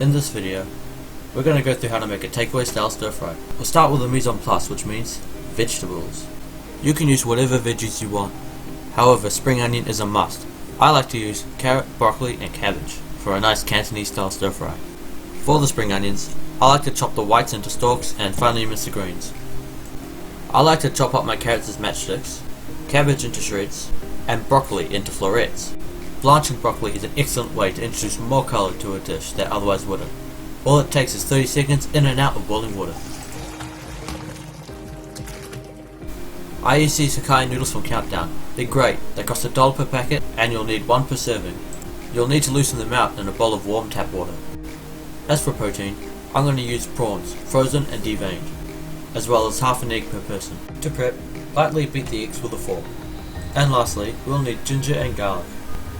In this video, we're going to go through how to make a takeaway style stir fry. We'll start with the mise en place, which means vegetables. You can use whatever veggies you want, however spring onion is a must. I like to use carrot, broccoli and cabbage for a nice Cantonese style stir fry. For the spring onions, I like to chop the whites into stalks and finely mince the greens. I like to chop up my carrots as matchsticks, cabbage into shreds, and broccoli into florets. Blanching broccoli is an excellent way to introduce more colour to a dish that otherwise wouldn't. All it takes is 30 seconds in and out of boiling water. I use these Sakai noodles from Countdown. They're great, they cost $1 per packet and you'll need 1 per serving. You'll need to loosen them out in a bowl of warm tap water. As for protein, I'm going to use prawns, frozen and deveined, as well as half an egg per person. To prep, lightly beat the eggs with a fork. And lastly, we'll need ginger and garlic.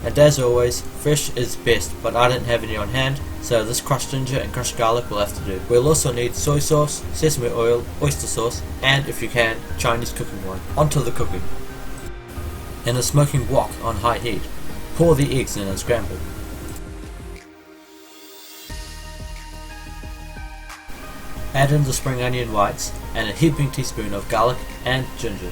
And as always, fresh is best, but I didn't have any on hand, so this crushed ginger and crushed garlic will have to do. We'll also need soy sauce, sesame oil, oyster sauce, and if you can, Chinese cooking wine. Onto the cooking. In a smoking wok on high heat, pour the eggs in and scramble. Add in the spring onion whites and a heaping teaspoon of garlic and ginger.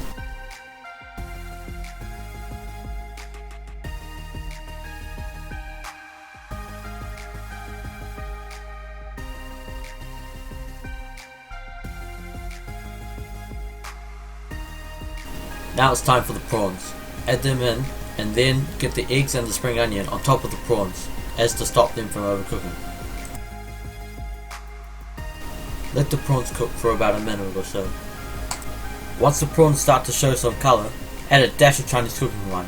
Now it's time for the prawns. Add them in and then get the eggs and the spring onion on top of the prawns as to stop them from overcooking. Let the prawns cook for about a minute or so. Once the prawns start to show some colour, add a dash of Chinese cooking wine.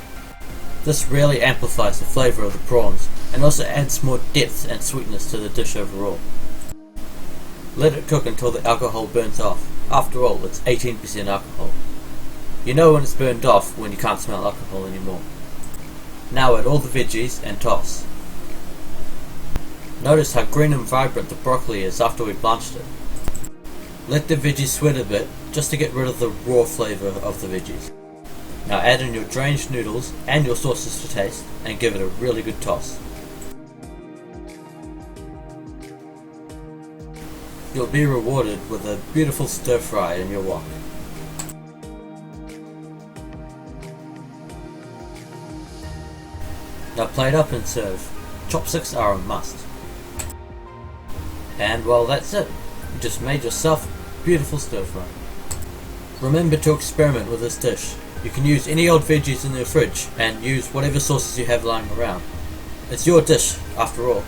This really amplifies the flavour of the prawns and also adds more depth and sweetness to the dish overall. Let it cook until the alcohol burns off. After all, it's 18% alcohol. You know when it's burned off when you can't smell alcohol anymore. Now add all the veggies and toss. Notice how green and vibrant the broccoli is after we blanched it. Let the veggies sweat a bit just to get rid of the raw flavour of the veggies. Now add in your drained noodles and your sauces to taste and give it a really good toss. You'll be rewarded with a beautiful stir fry in your wok. Now plate up and serve. Chopsticks are a must. And well, that's it. You just made yourself a beautiful stir fry. Remember to experiment with this dish. You can use any old veggies in your fridge and use whatever sauces you have lying around. It's your dish after all.